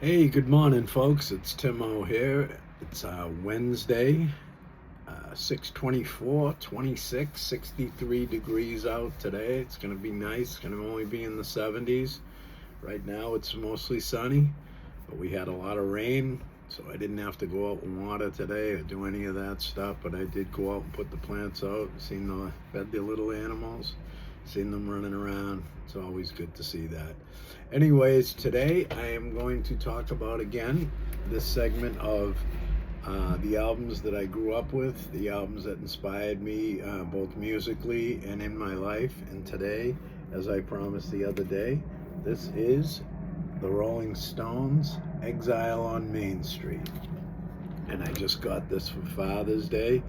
Hey, good morning, folks. It's Timo here. It's Wednesday, 6:24, 26, 63 degrees out today. It's going to be nice. It's going to only be in the 70s. Right now, it's mostly sunny, but we had a lot of rain, so I didn't have to go out and water today or do any of that stuff. But I did go out and put the plants out, fed the little animals, seen them running around. It's always good to see that. Anyways, today I am going to talk about again this segment of the albums that I grew up with, the albums that inspired me both musically and in my life. And today, as I promised the other day, this is the Rolling Stones, Exile on Main Street. And I just got this for Father's Day.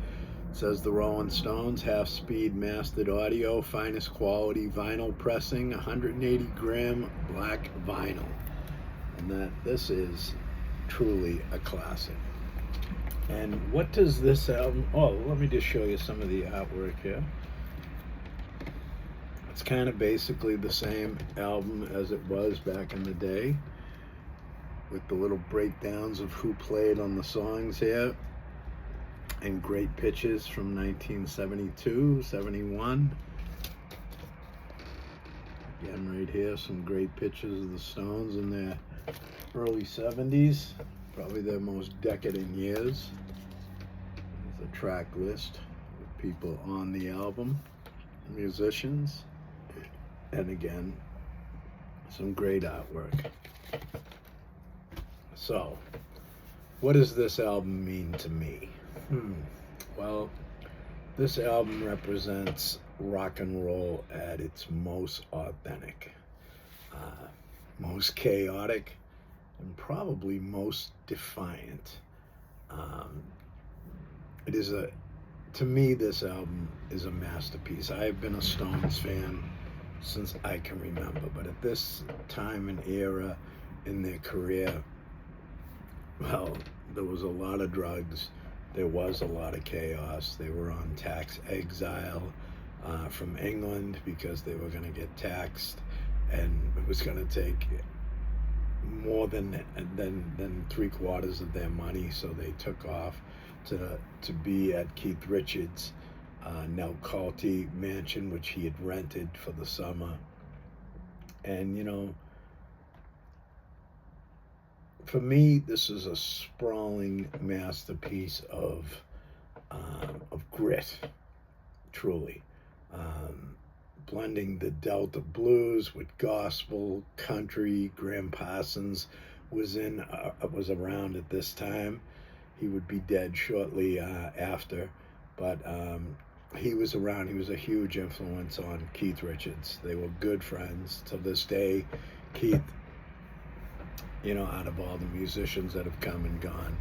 It says the Rolling Stones, half-speed mastered audio, finest quality vinyl pressing, 180 gram black vinyl. And that this is truly a classic. And what does this album, oh, let me just show you some of the artwork here. It's kind of basically the same album as it was back in the day, with the little breakdowns of who played on the songs here, and great pictures from 1972, 71. Again, right here, some great pictures of the Stones in their early 70s, probably their most decadent years. There's a track list with people on the album, musicians, and again, some great artwork. So, what does this album mean to me? Well, this album represents rock and roll at its most authentic, most chaotic, and probably most defiant. Um, it is to me, this album is a masterpiece. I have been a Stones fan since I can remember, but at this time and era in their career, well, there was a lot of drugs. There was a lot of chaos. They were on tax exile from England because they were going to get taxed, and it was going to take more than 3/4 of their money. So they took off to be at Keith Richards' Nelcalty mansion, which he had rented for the summer. And for me, this is a sprawling masterpiece of grit, truly. Blending the Delta blues with gospel, country. Graham Parsons was around at this time. He would be dead shortly after, but he was around. He was a huge influence on Keith Richards. They were good friends to this day. Keith, out of all the musicians that have come and gone,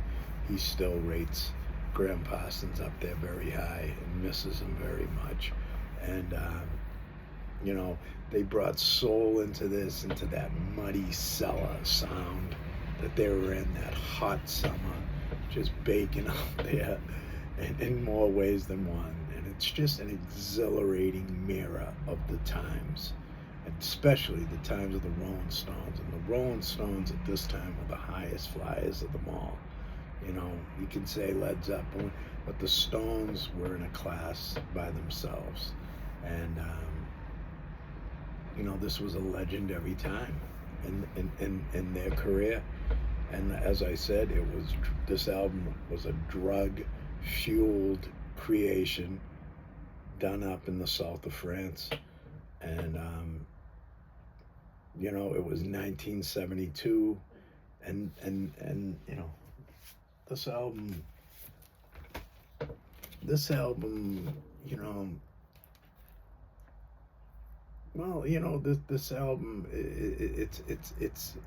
he still rates Graham Parsons up there very high and misses him very much. And, they brought soul into this, into that muddy cellar sound that they were in, that hot summer, just baking out there in more ways than one. And it's just an exhilarating mirror of the times, especially the times of the Rolling Stones. And the Rolling Stones at this time were the highest flyers of them all. You can say Led Zeppelin, but the Stones were in a class by themselves. And, this was a legendary time in their career. And as I said, this album was a drug-fueled creation done up in the south of France. And, it was 1972, and this album, this album,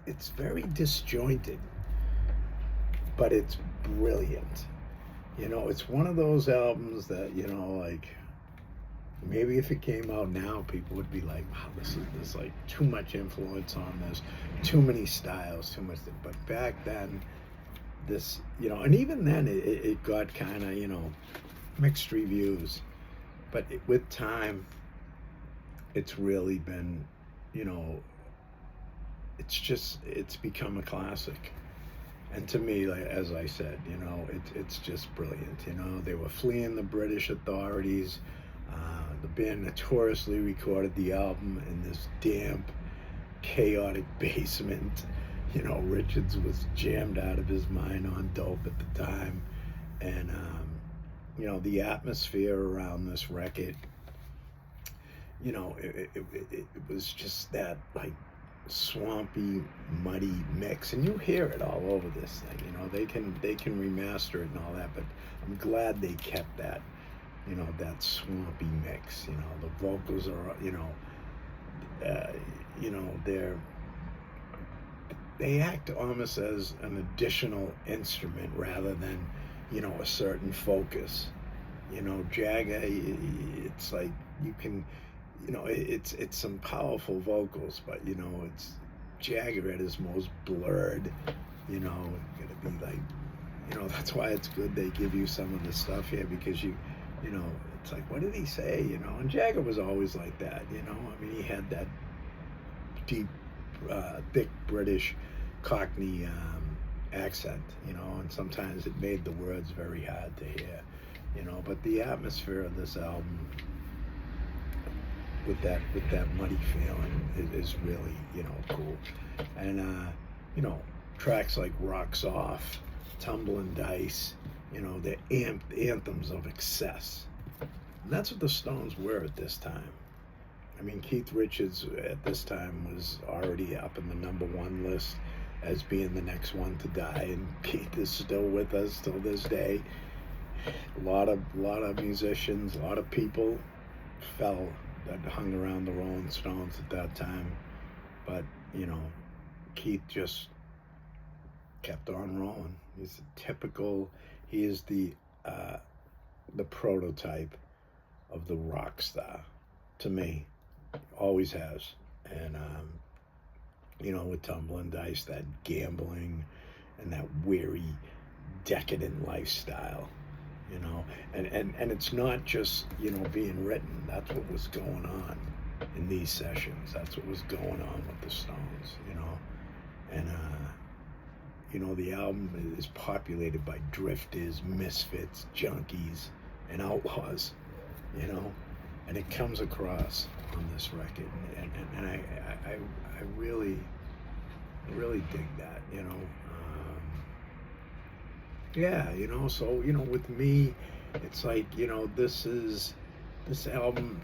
it's very disjointed, but it's brilliant. It's one of those albums that like, maybe if it came out now, people would be like, wow, there's like too much influence on this, too many styles, too much. But back then, and even then, it got kind of, mixed reviews. But with time, it's really been, it's become a classic. And to me, like, as I said, it's just brilliant. They were fleeing the British authorities. The band notoriously recorded the album in this damp, chaotic basement. Richards was jammed out of his mind on dope at the time. And, the atmosphere around this record, it was just that, like, swampy, muddy mix, and you hear it all over this thing. They can remaster it and all that, but I'm glad they kept that, that swampy mix. The vocals are, they act almost as an additional instrument rather than, a certain focus. Jagger, it's like you can, it's some powerful vocals, but it's Jagger at his most blurred. Gonna be like, that's why it's good they give you some of the stuff here, because it's like, what did he say? And Jagger was always like that. I mean, he had that deep, thick British Cockney accent, and sometimes it made the words very hard to hear. But the atmosphere of this album, with that muddy feeling, is really cool. And tracks like Rocks Off, Tumbling Dice, they're anthems of excess. And that's what the Stones were at this time. I mean, Keith Richards at this time was already up in the #1 list as being the next one to die, and Keith is still with us till this day. A lot of musicians, a lot of people that hung around the Rolling Stones at that time, but Keith just kept on rolling. He is the prototype of the rock star to me. Always has. And with Tumbling Dice, that gambling and that weary, decadent lifestyle, and it's not just being written. That's what was going on in these sessions. That's what was going on with the Stones. And the album is populated by drifters, misfits, junkies, and outlaws. And it comes across on this record, and I really dig that. So with me, it's like this album,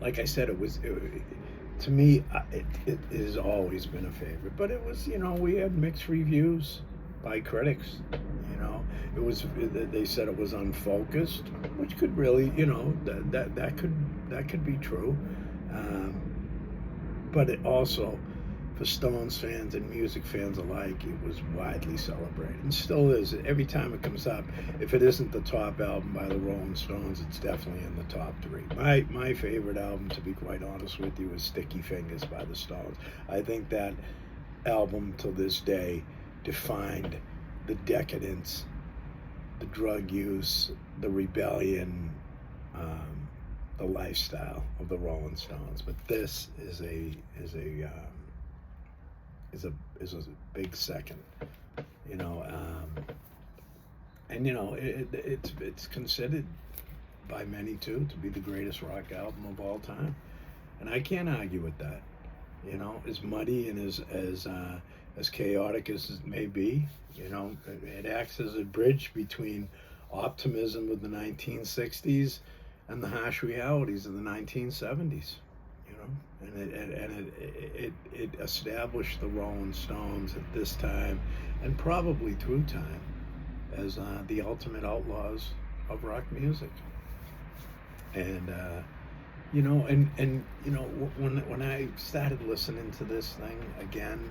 like I said, to me, it has always been a favorite, but it was, we had mixed reviews by critics. They said it was unfocused, which could really, that could be true. But it also, for Stones fans and music fans alike, it was widely celebrated, and still is. Every time it comes up, if it isn't the top album by the Rolling Stones, it's definitely in the top 3. My favorite album, to be quite honest with you, is Sticky Fingers by the Stones. I think that album, till this day, defined the decadence, the drug use, the rebellion, the lifestyle of the Rolling Stones. But this is a big second, and it's considered by many too to be the greatest rock album of all time, and I can't argue with that. As muddy and as chaotic as it may be, it acts as a bridge between optimism of the 1960s and the harsh realities of the 1970s. And it established the Rolling Stones at this time, and probably through time, as the ultimate outlaws of rock music. And when I started listening to this thing again,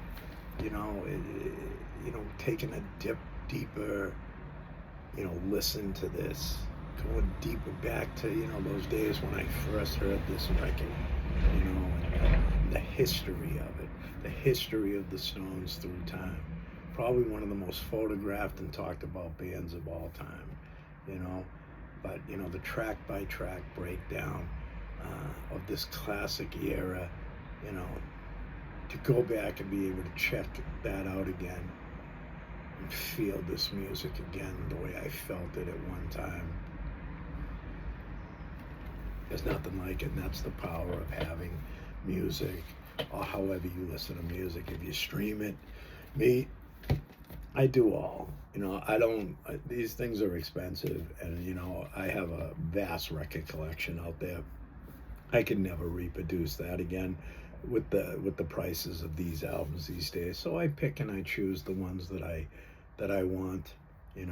taking a deeper, listen to this, going deeper back to those days when I first heard this record, and the history of it, the history of the Stones through time. Probably one of the most photographed and talked about bands of all time, but the track by track breakdown of this classic era, to go back and be able to check that out again and feel this music again the way I felt it at one time. There's nothing like it, and that's the power of having music, or however you listen to music. If you stream it, I do all. These things are expensive, and I have a vast record collection out there. I can never reproduce that again with the prices of these albums these days. So I pick and I choose the ones that I want, and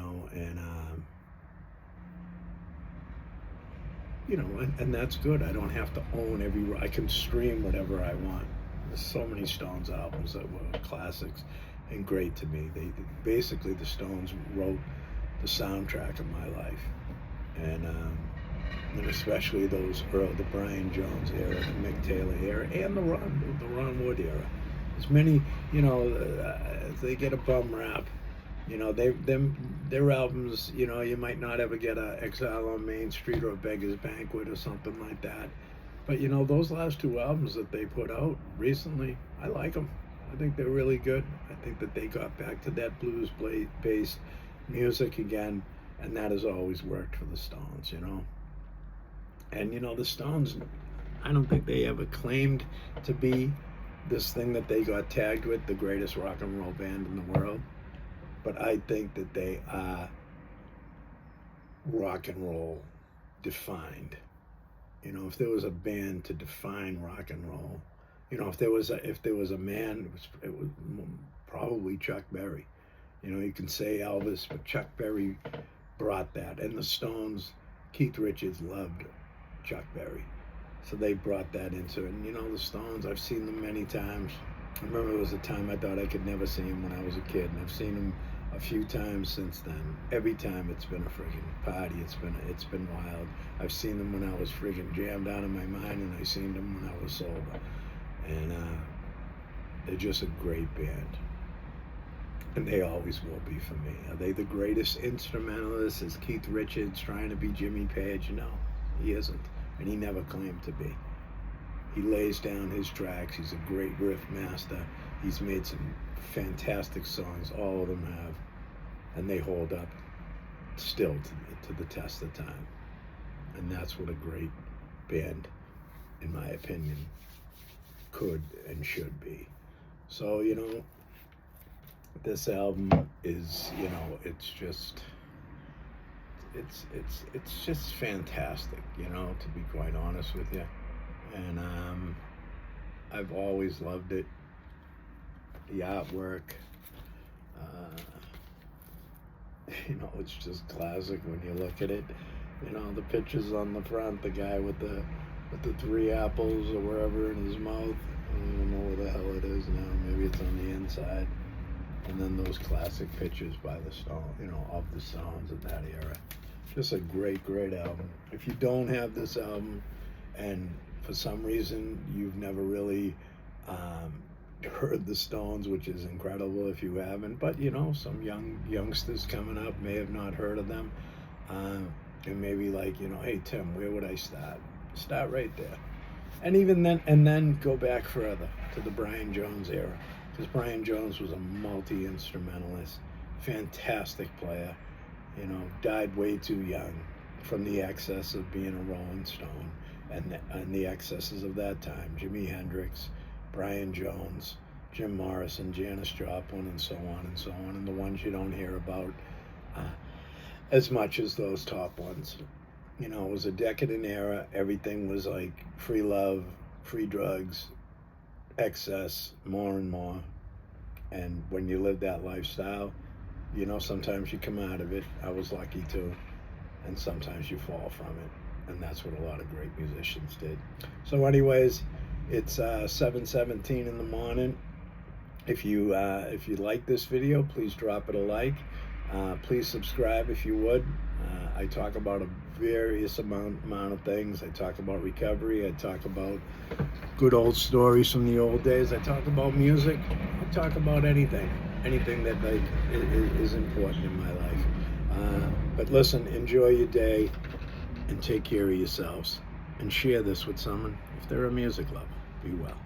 that's good. I don't have to own I can stream whatever I want. There's so many Stones albums that were classics and great to me. Basically, the Stones wrote the soundtrack of my life, and especially the Brian Jones era, the Mick Taylor era, and the Ron Wood era. As many, they get a bum rap. Their albums, you might not ever get a Exile on Main Street or Beggar's Banquet or something like that. But those last two albums that they put out recently, I like them. I think they're really good. I think that they got back to that blues-based music again, and that has always worked for the Stones, And the Stones, I don't think they ever claimed to be this thing that they got tagged with, the greatest rock and roll band in the world. But I think that they are rock and roll defined. If there was a band to define rock and roll, if there was a man, it was probably Chuck Berry. You can say Elvis, but Chuck Berry brought that. And the Stones, Keith Richards loved Chuck Berry, so they brought that into it. And the Stones, I've seen them many times. I remember there was a time I thought I could never see them when I was a kid, and I've seen them a few times since then. Every time it's been a friggin' party. It's been wild. I've seen them when I was friggin' jammed out of my mind, and I've seen them when I was sober. And they're just a great band. And they always will be for me. Are they the greatest instrumentalist? Is Keith Richards trying to be Jimmy Page? No, he isn't. And he never claimed to be. He lays down his tracks. He's a great riff master. He's made some fantastic songs. All of them have. And they hold up still to the test of time. And that's what a great band, in my opinion, could and should be. So, this album is, it's just fantastic, to be quite honest with you. And I've always loved it. The artwork, it's just classic when you look at it. The pictures on the front, the guy with the 3 apples or wherever in his mouth. I don't even know where the hell it is now. Maybe it's on the inside. And then those classic pictures by the Stones, of the Stones of that era. Just a great, great album. If you don't have this album, and for some reason you've never really heard the Stones, which is incredible if you haven't, but some youngsters coming up may have not heard of them, and maybe like, hey Tim, where would I start? Start right there. And even then, go back further to the Brian Jones era, because Brian Jones was a multi-instrumentalist, fantastic player, died way too young from the excess of being a Rolling Stone and the excesses of that time. Jimi Hendrix, Brian Jones, Jim Morrison, Janis Joplin, and so on and so on, and the ones you don't hear about as much as those top ones. It was a decadent era. Everything was like free love, free drugs, excess, more and more. And when you live that lifestyle, sometimes you come out of it. I was lucky too. And sometimes you fall from it. And that's what a lot of great musicians did. So anyways, it's 7:17 in the morning. If you like this video, please drop it a like. Please subscribe if you would. I talk about a various amount of things. I talk about recovery. I talk about good old stories from the old days. I talk about music. I talk about anything that is important in my life. But listen, enjoy your day and take care of yourselves. And share this with someone if they're a music lover. Be well.